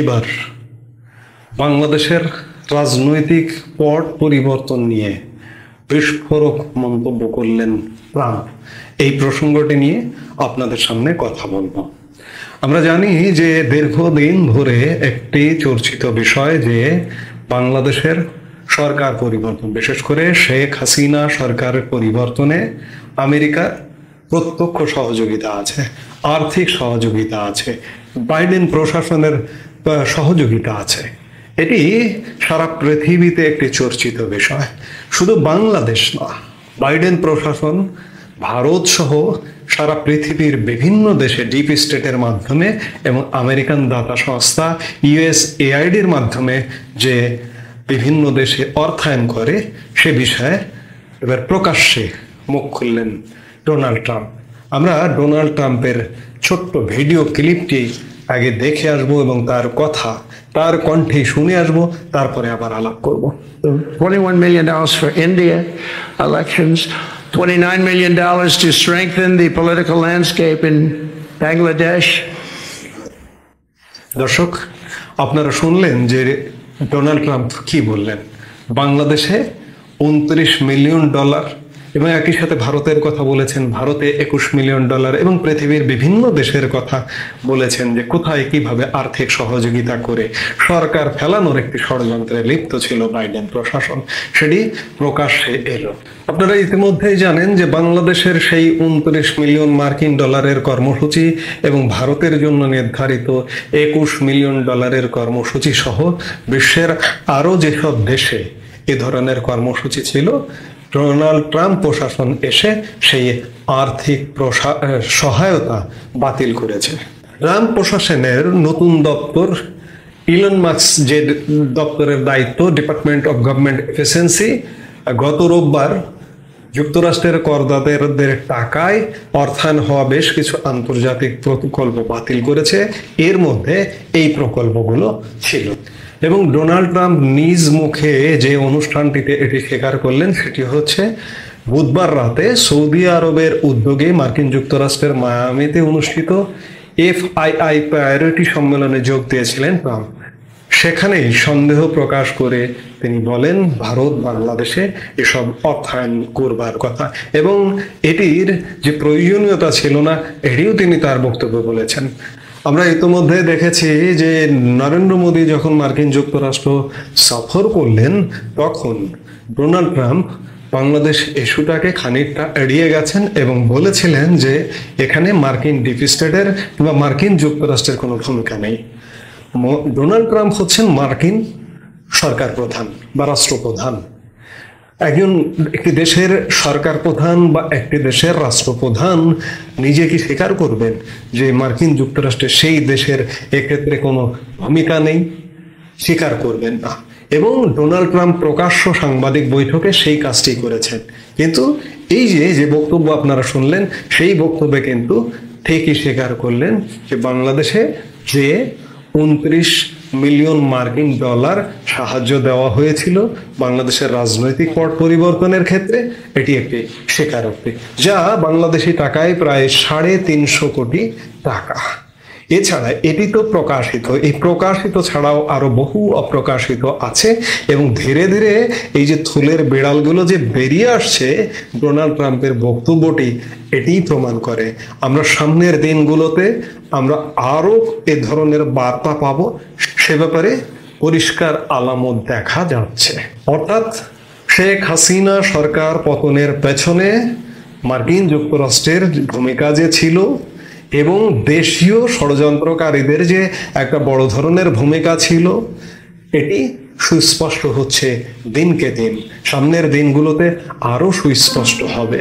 এবার বাংলাদেশের রাজনৈতিক পট পরিবর্তন নিয়ে বিস্ফোরক মন্তব্য করলেন ট্রাম্প। এই প্রসঙ্গটি নিয়ে আপনাদের সামনে কথা বলবো। আমরা জানি যে দীর্ঘদিন ধরে একটি চর্চিত বিষয় যে বাংলাদেশের সরকার পরিবর্তন, বিশেষ করে শেখ হাসিনা সরকারের পরিবর্তনে আমেরিকার প্রত্যক্ষ সহযোগিতা আছে, আর্থিক সহযোগিতা আছে, বাইডেন প্রশাসনের সহযোগিতা আছে। এটি সারা পৃথিবীতে একটি চর্চিত বিষয়। শুধু বাংলাদেশ না, বাইডেন প্রশাসন ভারত সহ সারা পৃথিবীর বিভিন্ন দেশে ডিপ স্টেটের মাধ্যমে এবং আমেরিকান দাতা সংস্থা USAIDর মাধ্যমে যে বিভিন্ন দেশে অর্থায়ন করে সে বিষয়ে এবার প্রকাশ্যে মুখ খুললেন ডোনাল্ড ট্রাম্প। আমরা ডোনাল্ড ট্রাম্পের ছোট্ট ভিডিও ক্লিপটি আগে দেখে আসবো এবং তার কথা তার কণ্ঠে শুনে আসবো, তারপরে আবার আলাপ করব। $21 million for India elections, $29 million to strengthen the political landscape in Bangladesh. দর্শক, আপনারা শুনলেন যে ডোনাল্ড ট্রাম্প কি বললেন। বাংলাদেশে $29 মিলিয়ন এবং একই সাথে ভারতের কথা বলেছেন, ভারতে $21 মিলিয়ন এবং পৃথিবীর বিভিন্ন দেশের কথা বলেছেন যে কোথায় কিভাবে আর্থিক সহযোগিতা করে সরকার ফেলানোর একটি ষড়যন্ত্রে লিপ্ত ছিল বাইডেন প্রশাসন, সেটি প্রকাশ্যে এলো। আপনারা ইতিমধ্যেই জানেন যে বাংলাদেশের সেই $29 মিলিয়ন কর্মসূচি এবং ভারতের জন্য নির্ধারিত $21 মিলিয়ন কর্মসূচি সহ বিশ্বের আরো যেসব দেশে এ ধরনের কর্মসূচি ছিল, ডোনাল্ড ট্রাম্প প্রশাসন এসে সেই আর্থিক সহায়তা বাতিল করেছে। ট্রাম্প প্রশাসনের নতুন দপ্তর ইলন মাস্ক যে দপ্তরের দায়িত্ব, ডিপার্টমেন্ট অফ গভর্নমেন্ট এফিসিয়েন্সি, গত রোববার যুক্তরাষ্ট্রের করদাতাদের টাকায় অর্থায়ন হওয়া বেশ কিছু আন্তর্জাতিক প্রকল্প বাতিল করেছে। এর মধ্যে এই প্রকল্পগুলো ছিল এবং ডোনাল্ড ট্রাম্প নিজ মুখে যে অনুষ্ঠানটিতে এটি স্বীকার করলেন সেটি হচ্ছে বুধবার রাতে সৌদি আরবের উদ্যোগে মার্কিন যুক্তরাষ্ট্রের মায়ামিতে অনুষ্ঠিত FII প্রায়োরিটি সম্মেলনে যোগ দিয়েছিলেন ট্রাম্প। সেখানেই সন্দেহ প্রকাশ করে তিনি বলেন ভারত বাংলাদেশে এসব অর্থায়ন করবার কথা এবং এটির যে প্রয়োজনীয়তা ছিল না এটিও তিনি তার বক্তব্যে বলেছেন। আমরা ইতিমধ্যে দেখেছি যে নরেন্দ্র মোদী যখন মার্কিন যুক্তরাষ্ট্র সফর করলেন তখন ডোনাল্ড ট্রাম্প বাংলাদেশ ইস্যুটাকে খানিকটা এড়িয়ে গেছেন এবং বলেছিলেন যে এখানে মার্কিন ডিপ স্টেটের কিংবা মার্কিন যুক্তরাষ্ট্রের কোনো ভূমিকা নেই। ডোনাল্ড ট্রাম্প হচ্ছেন মার্কিন সরকার প্রধান বা রাষ্ট্রপ্রধান। একটি দেশের সরকার প্রধান বা একটি দেশের রাষ্ট্রপ্রধান নিজে কি স্বীকার করবেন যে মার্কিন যুক্তরাষ্ট্রের সেই দেশের এক্ষেত্রে কোনো ভূমিকা নেই? স্বীকার করবেন না। এবং ডোনাল্ড ট্রাম্প প্রকাশ্য সাংবাদিক বৈঠকে সেই কাজটি করেছেন। কিন্তু এই যে বক্তব্য আপনারা শুনলেন সেই বক্তব্যে কিন্তু ঠিকই স্বীকার করলেন যে বাংলাদেশে যে $29 মিলিয়ন সাহায্য দেওয়া হয়েছিল বাংলাদেশের রাজনৈতিক পট পরিবর্তনের ক্ষেত্রে, এটি একটি স্বীকারোক্তি যা বাংলাদেশি টাকায় প্রায় 350 কোটি টাকা। এছাড়া এটি তো প্রকাশিত, এই প্রকাশিত ছাড়াও আরো বহু অপ্রকাশিত আছে এবং ধীরে ধীরে এই যে থুলের বিড়ালগুলো যে বেরিয়ে আসছে ডোনাল্ড ট্রাম্পের বক্তব্যটি এটিই প্রমাণ করে। আমরা সামনের দিনগুলোতে আমরা আরো এ ধরনের বার্তা পাবো, সে ব্যাপারে পরিষ্কার আলামত দেখা যাচ্ছে। অর্থাৎ শেখ হাসিনা সরকার পতনের পেছনে মার্কিন যুক্তরাষ্ট্রের ভূমিকা যে ছিল এবং দেশীয় ষড়যন্ত্রকারীদের যে একটা বড় ধরনের ভূমিকা ছিল এটি সুস্পষ্ট হচ্ছে দিনকে দিন। সামনের দিনগুলোতে আরো সুস্পষ্ট হবে।